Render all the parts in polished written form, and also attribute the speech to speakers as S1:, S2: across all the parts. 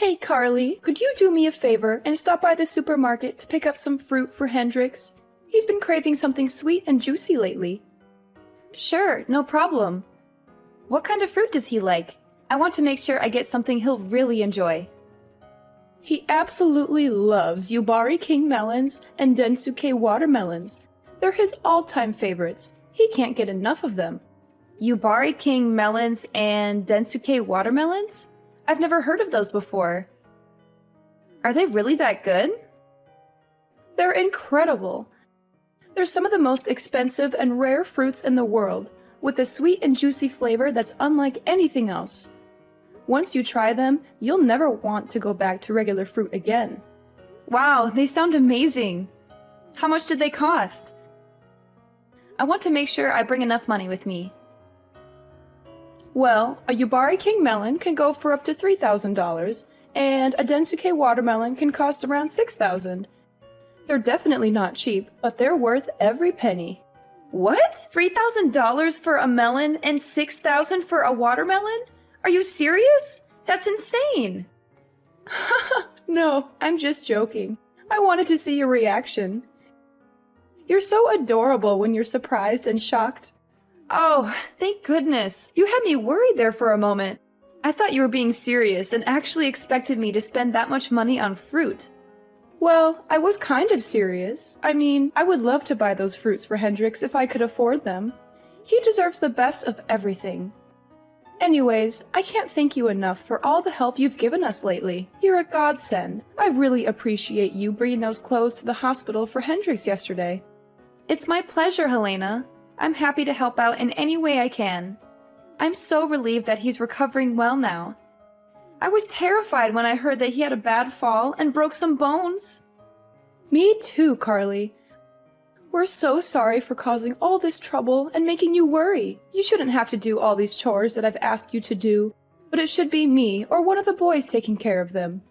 S1: Hey Carly, could you do me a favor and stop by the supermarket to pick up some fruit for Hendrix? He's been craving something sweet and juicy lately.
S2: Sure, no problem. What kind of fruit does he like? I want to make sure I get something he'll really enjoy.
S1: He absolutely loves Yubari King melons and Densuke watermelons. They're his all-time favorites. He can't get enough of them.
S2: Yubari King melons and Densuke watermelons? I've never heard of those before. Are they really that good?
S1: They're incredible. They're some of the most expensive and rare fruits in the world, with a sweet and juicy flavor that's unlike anything else. Once you try them, you'll never want to go back to regular fruit again.
S2: Wow, they sound amazing. How much did they cost? I want to make sure I bring enough money with me.
S1: Well, a Yubari King melon can go for up to $3,000, and a Densuke watermelon can cost around $6,000. They're definitely not cheap, but they're worth every penny.
S2: What? $3,000 for a melon and $6,000 for a watermelon? Are you serious? That's insane!
S1: No, I'm just joking. I wanted to see your reaction. You're so adorable when you're surprised and shocked.
S2: Oh, thank goodness. You had me worried there for a moment. I thought you were being serious and actually expected me to spend that much money on fruit.
S1: Well, I was kind of serious. I mean, I would love to buy those fruits for Hendrix if I could afford them. He deserves the best of everything. Anyways, I can't thank you enough for all the help you've given us lately. You're a godsend. I really appreciate you bringing those clothes to the hospital for Hendrix yesterday.
S2: It's my pleasure, Helena. I'm happy to help out in any way I can. I'm so relieved that he's recovering well now. I was terrified when I heard that he had a bad fall and broke some bones.
S1: Me too, Carly. We're so sorry for causing all this trouble and making you worry. You shouldn't have to do all these chores that I've asked you to do, but it should be me or one of the boys taking care of them.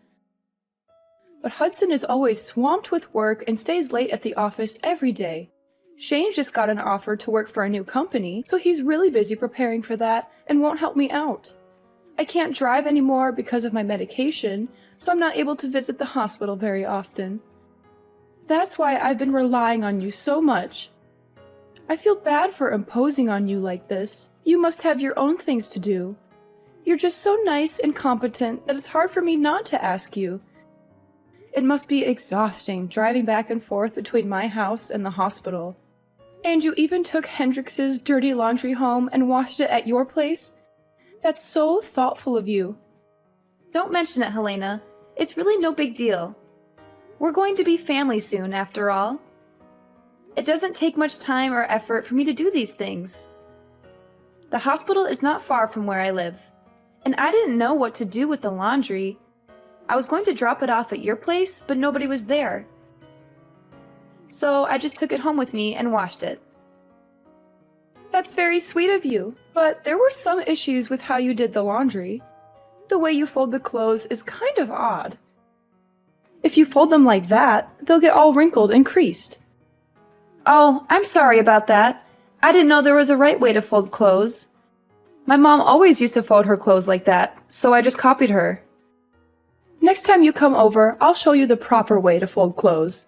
S1: But Hudson is always swamped with work and stays late at the office every day. Shane just got an offer to work for a new company, so he's really busy preparing for that and won't help me out. I can't drive anymore because of my medication, so I'm not able to visit the hospital very often. That's why I've been relying on you so much. I feel bad for imposing on you like this. You must have your own things to do. You're just so nice and competent that it's hard for me not to ask you. It must be exhausting driving back and forth between my house and the hospital. And you even took Hendrix's dirty laundry home and washed it at your place? That's so thoughtful of you.
S2: Don't mention it, Helena. It's really no big deal. We're going to be family soon, after all. It doesn't take much time or effort for me to do these things. The hospital is not far from where I live, and I didn't know what to do with the laundry. I was going to drop it off at your place, but nobody was there. So I just took it home with me and washed it.
S1: That's very sweet of you, but there were some issues with how you did the laundry. The way you fold the clothes is kind of odd. If you fold them like that, they'll get all wrinkled and creased.
S2: Oh, I'm sorry about that. I didn't know there was a right way to fold clothes. My mom always used to fold her clothes like that, so I just copied her.
S1: Next time you come over, I'll show you the proper way to fold clothes.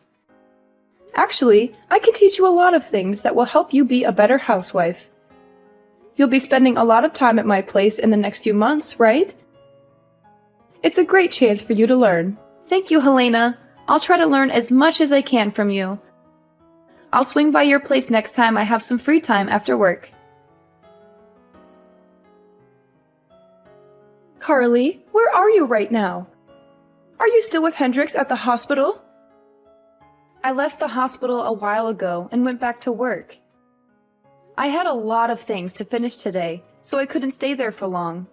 S1: Actually, I can teach you a lot of things that will help you be a better housewife. You'll be spending a lot of time at my place in the next few months, right? It's a great chance for you to learn.
S2: Thank you, Helena. I'll try to learn as much as I can from you. I'll swing by your place next time I have some free time after work.
S1: Carly, where are you right now? Are you still with Hendrix at the hospital?
S2: I left the hospital a while ago and went back to work. I had a lot of things to finish today, so I couldn't stay there for long.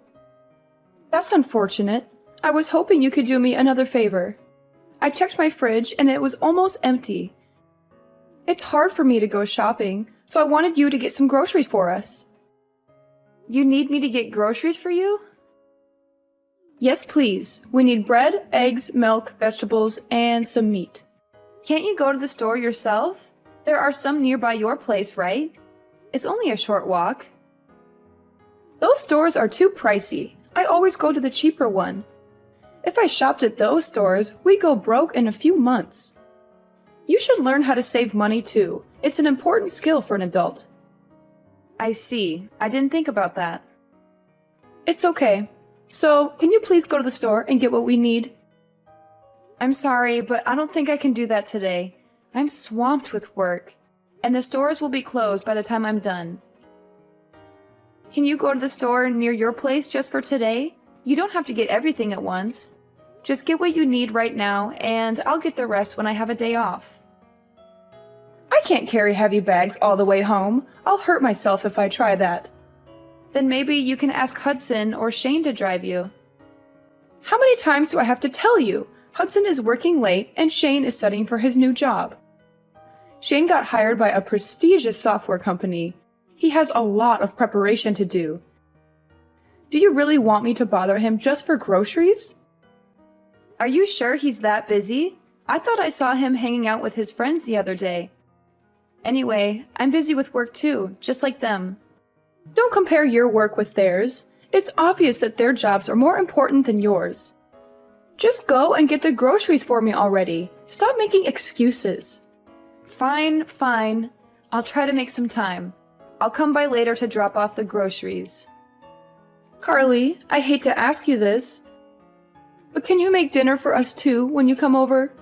S1: That's unfortunate. I was hoping you could do me another favor. I checked my fridge and it was almost empty. It's hard for me to go shopping, so I wanted you to get some groceries for us.
S2: You need me to get groceries for you?
S1: Yes, please. We need bread, eggs, milk, vegetables, and some meat.
S2: Can't you go to the store yourself? There are some nearby your place, right? It's only a short walk.
S1: Those stores are too pricey. I always go to the cheaper one. If I shopped at those stores, we'd go broke in a few months. You should learn how to save money too. It's an important skill for an adult.
S2: I see. I didn't think about that.
S1: It's okay. So, can you please go to the store and get what we need?
S2: I'm sorry, but I don't think I can do that today. I'm swamped with work, and the stores will be closed by the time I'm done. Can you go to the store near your place just for today? You don't have to get everything at once. Just get what you need right now, and I'll get the rest when I have a day off.
S1: I can't carry heavy bags all the way home. I'll hurt myself if I try that.
S2: Then maybe you can ask Hudson or Shane to drive you.
S1: How many times do I have to tell you? Hudson is working late and Shane is studying for his new job. Shane got hired by a prestigious software company. He has a lot of preparation to do. Do you really want me to bother him just for groceries?
S2: Are you sure he's that busy? I thought I saw him hanging out with his friends the other day. Anyway, I'm busy with work too, just like them.
S1: Don't compare your work with theirs. It's obvious that their jobs are more important than yours. Just go and get the groceries for me already. Stop making excuses.
S2: Fine, fine. I'll try to make some time. I'll come by later to drop off the groceries.
S1: Carly, I hate to ask you this, but can you make dinner for us too when you come over?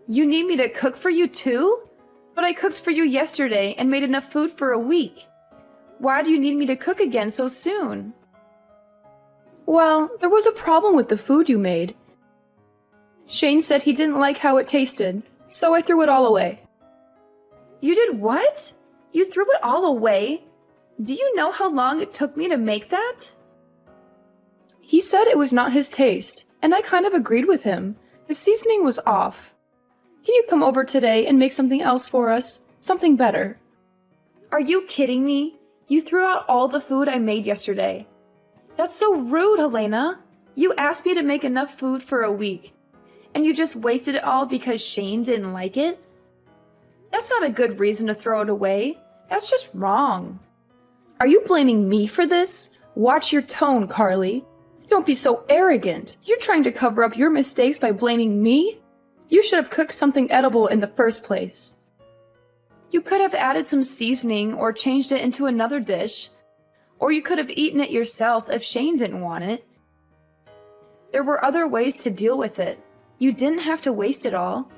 S2: You need me to cook for you too? But I cooked for you yesterday and made enough food for a week. Why do you need me to cook again so soon?
S1: Well, there was a problem with the food you made. Shane said he didn't like how it tasted, so I threw it all away.
S2: You did what? You threw it all away? Do you know how long it took me to make that?
S1: He said it was not his taste, and I kind of agreed with him. The seasoning was off. Can you come over today and make something else for us? Something better.
S2: Are you kidding me? You threw out all the food I made yesterday. That's so rude, Helena. You asked me to make enough food for a week, and you just wasted it all because Shane didn't like it? That's not a good reason to throw it away. That's just wrong.
S1: Are you blaming me for this? Watch your tone, Carly. Don't be so arrogant. You're trying to cover up your mistakes by blaming me? You should have cooked something edible in the first place.
S2: You could have added some seasoning or changed it into another dish. Or you could have eaten it yourself if Shane didn't want it. There were other ways to deal with it. You didn't have to waste it all.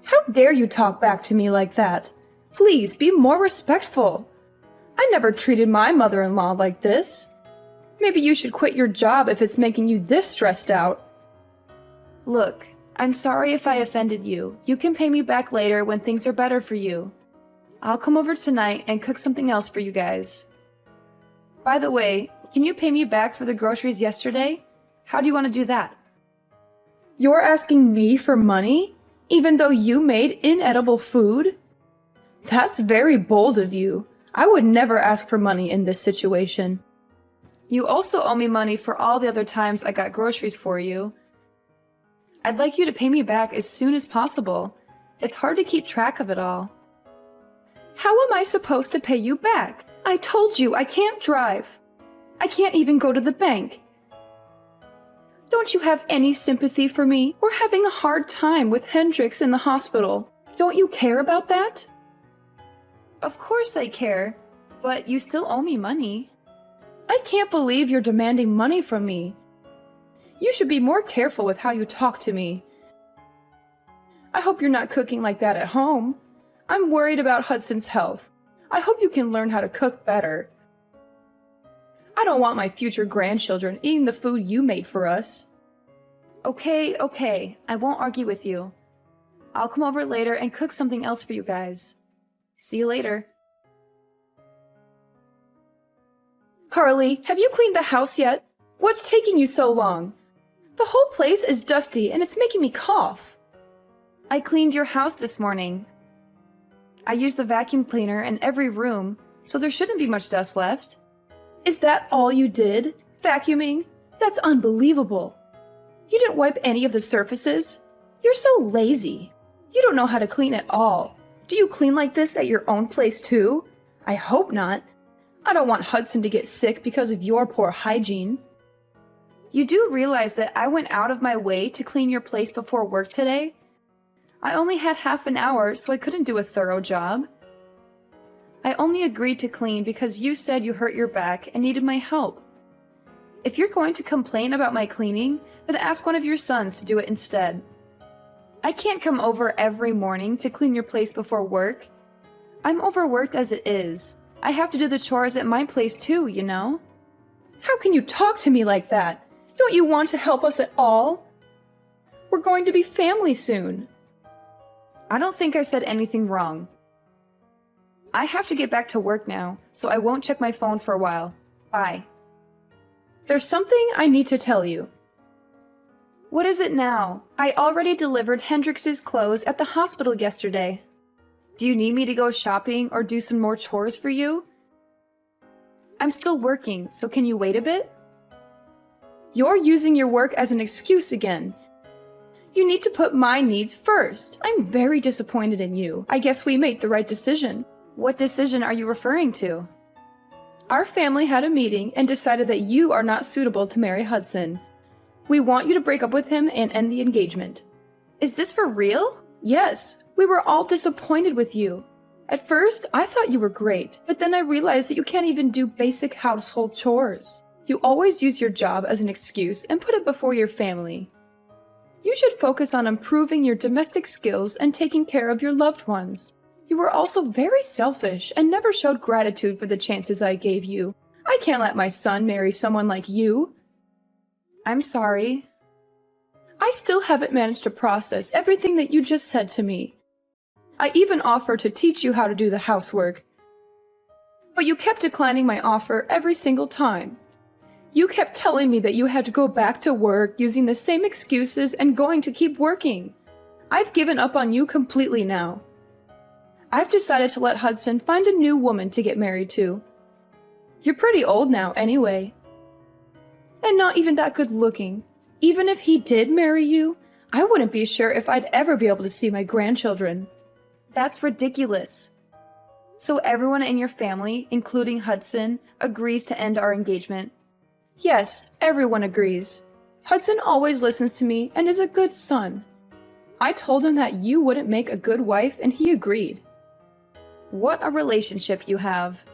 S1: How dare you talk back to me like that? Please be more respectful. I never treated my mother-in-law like this. Maybe you should quit your job if it's making you this stressed out.
S2: Look, I'm sorry if I offended you. You can pay me back later when things are better for you. I'll come over tonight and cook something else for you guys. By the way, can you pay me back for the groceries yesterday? How do you want to do that?
S1: You're asking me for money, even though you made inedible food? That's very bold of you. I would never ask for money in this situation.
S2: You also owe me money for all the other times I got groceries for you. I'd like you to pay me back as soon as possible. It's hard to keep track of it all.
S1: How am I supposed to pay you back? I told you I can't drive. I can't even go to the bank. Don't you have any sympathy for me? We're having a hard time with Hendrix in the hospital. Don't you care about that?
S2: Of course I care, but you still owe me money.
S1: I can't believe you're demanding money from me. You should be more careful with how you talk to me. I hope you're not cooking like that at home. I'm worried about Hudson's health. I hope you can learn how to cook better. I don't want my future grandchildren eating the food you made for us.
S2: Okay, I won't argue with you. I'll come over later and cook something else for you guys. See you later.
S1: Carly, have you cleaned the house yet? What's taking you so long? The whole place is dusty and it's making me cough.
S2: I cleaned your house this morning. I used the vacuum cleaner in every room, so there shouldn't be much dust left.
S1: Is that all you did? Vacuuming? That's unbelievable. You didn't wipe any of the surfaces? You're so lazy. You don't know how to clean at all. Do you clean like this at your own place too? I hope not. I don't want Hudson to get sick because of your poor hygiene.
S2: You do realize that I went out of my way to clean your place before work today? I only had half an hour, so I couldn't do a thorough job. I only agreed to clean because you said you hurt your back and needed my help. If you're going to complain about my cleaning, then ask one of your sons to do it instead. I can't come over every morning to clean your place before work. I'm overworked as it is. I have to do the chores at my place too, you know?
S1: How can you talk to me like that? Don't you want to help us at all? We're going to be family soon.
S2: I don't think I said anything wrong. I have to get back to work now, so I won't check my phone for a while. Bye.
S1: There's something I need to tell you.
S2: What is it now? I already delivered Hendrix's clothes at the hospital yesterday. Do you need me to go shopping or do some more chores for you? I'm still working, so can you wait a bit?
S1: You're using your work as an excuse again. You need to put my needs first. I'm very disappointed in you. I guess we made the right decision.
S2: What decision are you referring to?
S1: Our family had a meeting and decided that you are not suitable to marry Hudson. We want you to break up with him and end the engagement.
S2: Is this for real?
S1: Yes, we were all disappointed with you. At first, I thought you were great, but then I realized that you can't even do basic household chores. You always use your job as an excuse and put it before your family. You should focus on improving your domestic skills and taking care of your loved ones. You were also very selfish and never showed gratitude for the chances I gave you. I can't let my son marry someone like you.
S2: I'm sorry.
S1: I still haven't managed to process everything that you just said to me. I even offered to teach you how to do the housework. But you kept declining my offer every single time. You kept telling me that you had to go back to work using the same excuses and going to keep working. I've given up on you completely now. I've decided to let Hudson find a new woman to get married to. You're pretty old now anyway. And not even that good looking. Even if he did marry you, I wouldn't be sure if I'd ever be able to see my grandchildren.
S2: That's ridiculous. So everyone in your family, including Hudson, agrees to end our engagement?
S1: Yes, everyone agrees. Hudson always listens to me and is a good son. I told him that you wouldn't make a good wife and he agreed.
S2: What a relationship you have.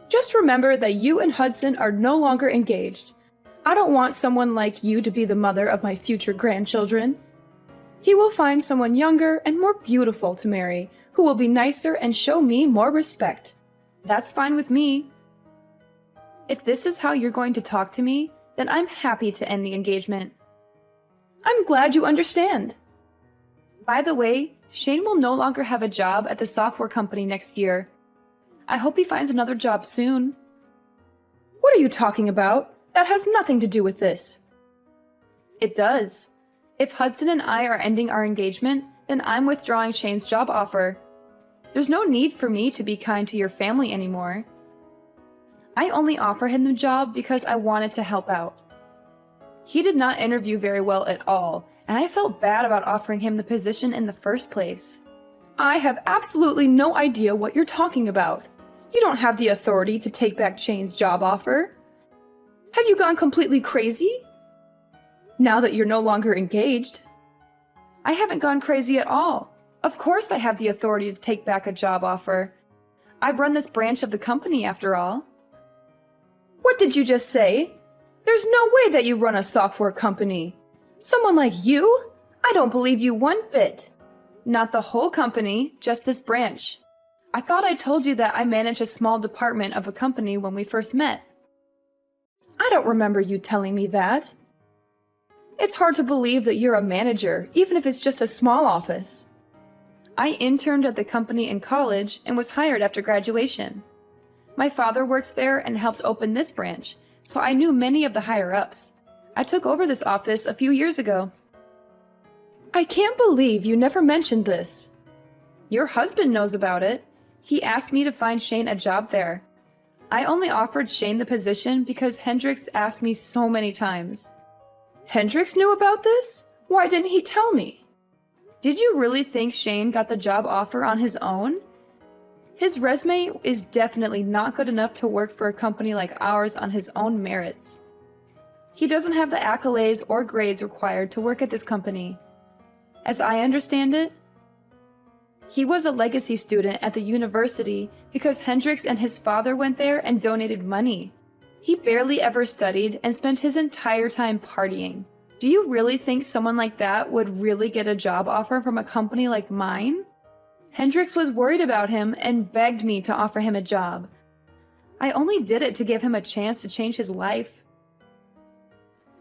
S1: Just remember that you and Hudson are no longer engaged. I don't want someone like you to be the mother of my future grandchildren. He will find someone younger and more beautiful to marry, who will be nicer and show me more respect.
S2: That's fine with me. If this is how you're going to talk to me, then I'm happy to end the engagement.
S1: I'm glad you understand.
S2: By the way, Shane will no longer have a job at the software company next year. I hope he finds another job soon.
S1: What are you talking about? That has nothing to do with this.
S2: It does. If Hudson and I are ending our engagement, then I'm withdrawing Shane's job offer. There's no need for me to be kind to your family anymore. I only offered him the job because I wanted to help out. He did not interview very well at all, and I felt bad about offering him the position in the first place.
S1: I have absolutely no idea what you're talking about. You don't have the authority to take back Shane's job offer. Have you gone completely crazy? Now that you're no longer engaged.
S2: I haven't gone crazy at all. Of course I have the authority to take back a job offer. I run this branch of the company after all.
S1: What did you just say? There's no way that you run a software company. Someone like you? I don't believe you one bit.
S2: Not the whole company, just this branch. I thought I told you that I manage a small department of a company when we first met.
S1: I don't remember you telling me that. It's hard to believe that you're a manager, even if it's just a small office.
S2: I interned at the company in college and was hired after graduation. My father worked there and helped open this branch, so I knew many of the higher-ups. I took over this office a few years ago.
S1: I can't believe you never mentioned this.
S2: Your husband knows about it. He asked me to find Shane a job there. I only offered Shane the position because Hendrix asked me so many times.
S1: Hendrix knew about this? Why didn't he tell me?
S2: Did you really think Shane got the job offer on his own? His resume is definitely not good enough to work for a company like ours on his own merits. He doesn't have the accolades or grades required to work at this company. As I understand it, he was a legacy student at the university because Hendrix and his father went there and donated money. He barely ever studied and spent his entire time partying. Do you really think someone like that would really get a job offer from a company like mine? Hendrix was worried about him and begged me to offer him a job. I only did it to give him a chance to change his life.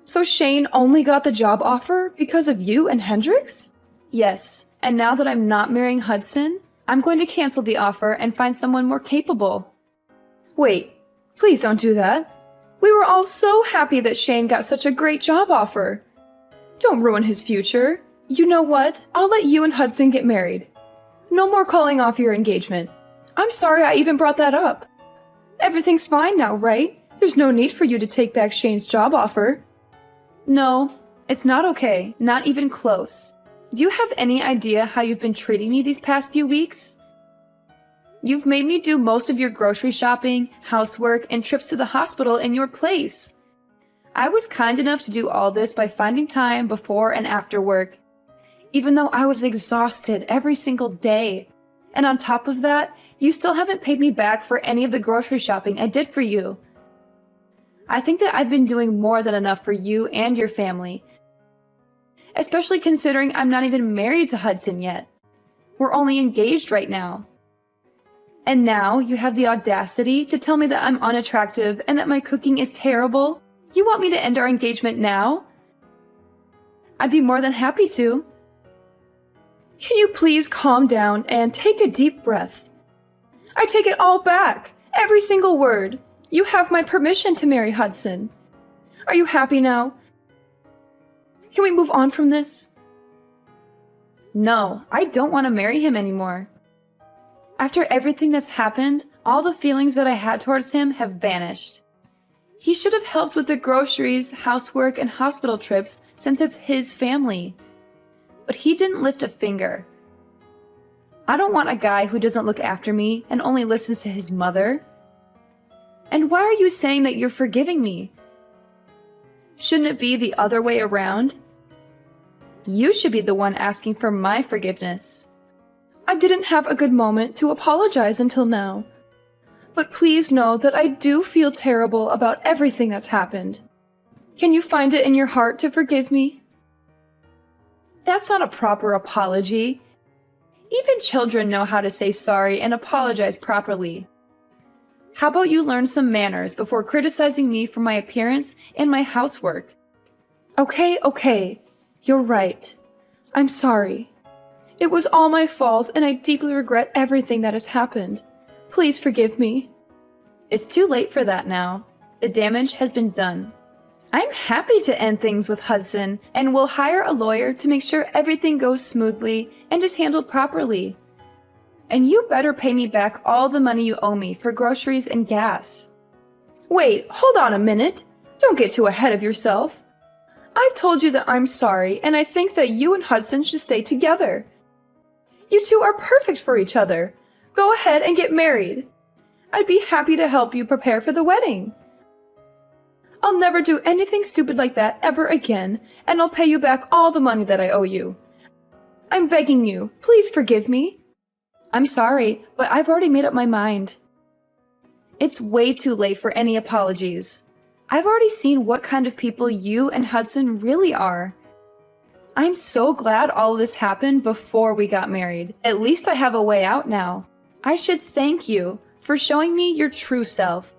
S1: So Shane only got the job offer because of you and Hendrix?
S2: Yes, and now that I'm not marrying Hudson, I'm going to cancel the offer and find someone more capable.
S1: Wait, please don't do that. We were all so happy that Shane got such a great job offer. Don't ruin his future. You know what? I'll let you and Hudson get married. No more calling off your engagement. I'm sorry I even brought that up. Everything's fine now, right? There's no need for you to take back Shane's job offer.
S2: No, it's not okay. Not even close. Do you have any idea how you've been treating me these past few weeks? You've made me do most of your grocery shopping, housework, and trips to the hospital in your place. I was kind enough to do all this by finding time before and after work, even though I was exhausted every single day. And on top of that, you still haven't paid me back for any of the grocery shopping I did for you. I think that I've been doing more than enough for you and your family, especially considering I'm not even married to Hudson yet. We're only engaged right now. And now you have the audacity to tell me that I'm unattractive and that my cooking is terrible? You want me to end our engagement now? I'd be more than happy to.
S1: Can you please calm down and take a deep breath? I take it all back, every single word. You have my permission to marry Hudson. Are you happy now? Can we move on from this?
S2: No, I don't want to marry him anymore. After everything that's happened, all the feelings that I had towards him have vanished. He should have helped with the groceries, housework, and hospital trips since it's his family. But he didn't lift a finger. I don't want a guy who doesn't look after me and only listens to his mother. And why are you saying that you're forgiving me? Shouldn't it be the other way around? You should be the one asking for my forgiveness.
S1: I didn't have a good moment to apologize until now. But please know that I do feel terrible about everything that's happened. Can you find it in your heart to forgive me?
S2: That's not a proper apology. Even children know how to say sorry and apologize properly. How about you learn some manners before criticizing me for my appearance and my housework?
S1: Okay. You're right. I'm sorry. It was all my fault and I deeply regret everything that has happened. Please forgive me.
S2: It's too late for that now. The damage has been done. I'm happy to end things with Hudson and will hire a lawyer to make sure everything goes smoothly and is handled properly. And you better pay me back all the money you owe me for groceries and gas.
S1: Wait, hold on a minute. Don't get too ahead of yourself. I've told you that I'm sorry and I think that you and Hudson should stay together. You two are perfect for each other. Go ahead and get married. I'd be happy to help you prepare for the wedding. I'll never do anything stupid like that ever again, and I'll pay you back all the money that I owe you. I'm begging you, please forgive me.
S2: I'm sorry, but I've already made up my mind. It's way too late for any apologies. I've already seen what kind of people you and Hudson really are. I'm so glad all of this happened before we got married. At least I have a way out now. I should thank you for showing me your true self.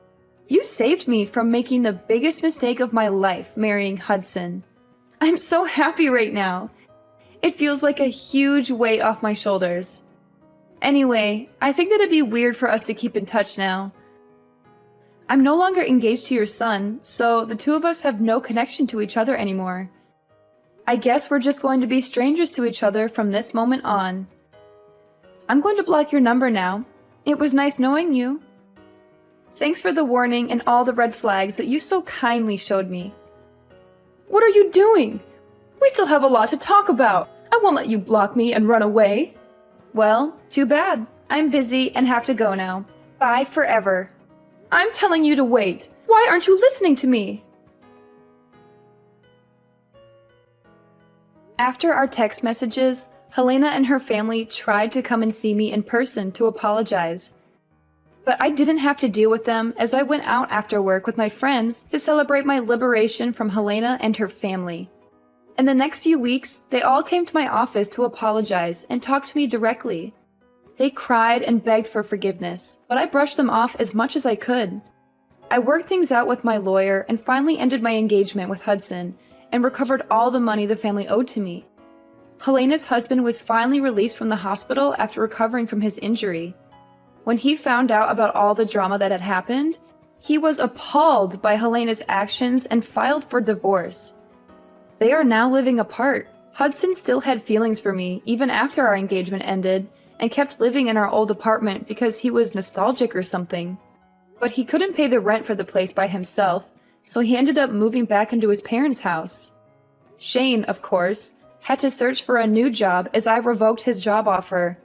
S2: You saved me from making the biggest mistake of my life, marrying Hudson. I'm so happy right now. It feels like a huge weight off my shoulders. Anyway, I think that it'd be weird for us to keep in touch now. I'm no longer engaged to your son, so the two of us have no connection to each other anymore. I guess we're just going to be strangers to each other from this moment on. I'm going to block your number now. It was nice knowing you. Thanks for the warning and all the red flags that you so kindly showed me.
S1: What are you doing? We still have a lot to talk about. I won't let you block me and run away.
S2: Well, too bad. I'm busy and have to go now. Bye forever.
S1: I'm telling you to wait. Why aren't you listening to me?
S2: After our text messages, Helena and her family tried to come and see me in person to apologize. But I didn't have to deal with them as I went out after work with my friends to celebrate my liberation from Helena and her family. In the next few weeks, they all came to my office to apologize and talk to me directly. They cried and begged for forgiveness, but I brushed them off as much as I could. I worked things out with my lawyer and finally ended my engagement with Hudson and recovered all the money the family owed to me. Helena's husband was finally released from the hospital after recovering from his injury. When he found out about all the drama that had happened, he was appalled by Helena's actions and filed for divorce. They are now living apart. Hudson still had feelings for me even after our engagement ended and kept living in our old apartment because he was nostalgic or something. But he couldn't pay the rent for the place by himself, so he ended up moving back into his parents' house. Shane, of course, had to search for a new job as I revoked his job offer.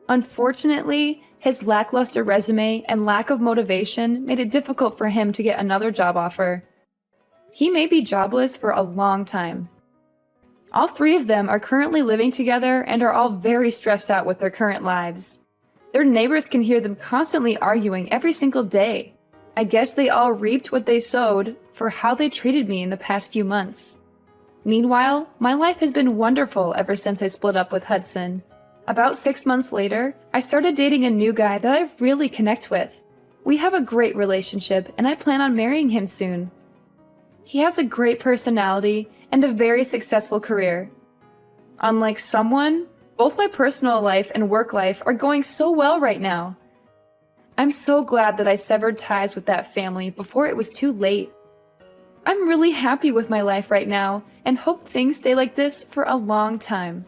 S2: Unfortunately, his lackluster resume and lack of motivation made it difficult for him to get another job offer. He may be jobless for a long time. All three of them are currently living together and are all very stressed out with their current lives. Their neighbors can hear them constantly arguing every single day. I guess they all reaped what they sowed for how they treated me in the past few months. Meanwhile, my life has been wonderful ever since I split up with Hudson. About 6 months later, I started dating a new guy that I really connect with. We have a great relationship and I plan on marrying him soon. He has a great personality and a very successful career. Unlike someone, both my personal life and work life are going so well right now. I'm so glad that I severed ties with that family before it was too late. I'm really happy with my life right now and hope things stay like this for a long time.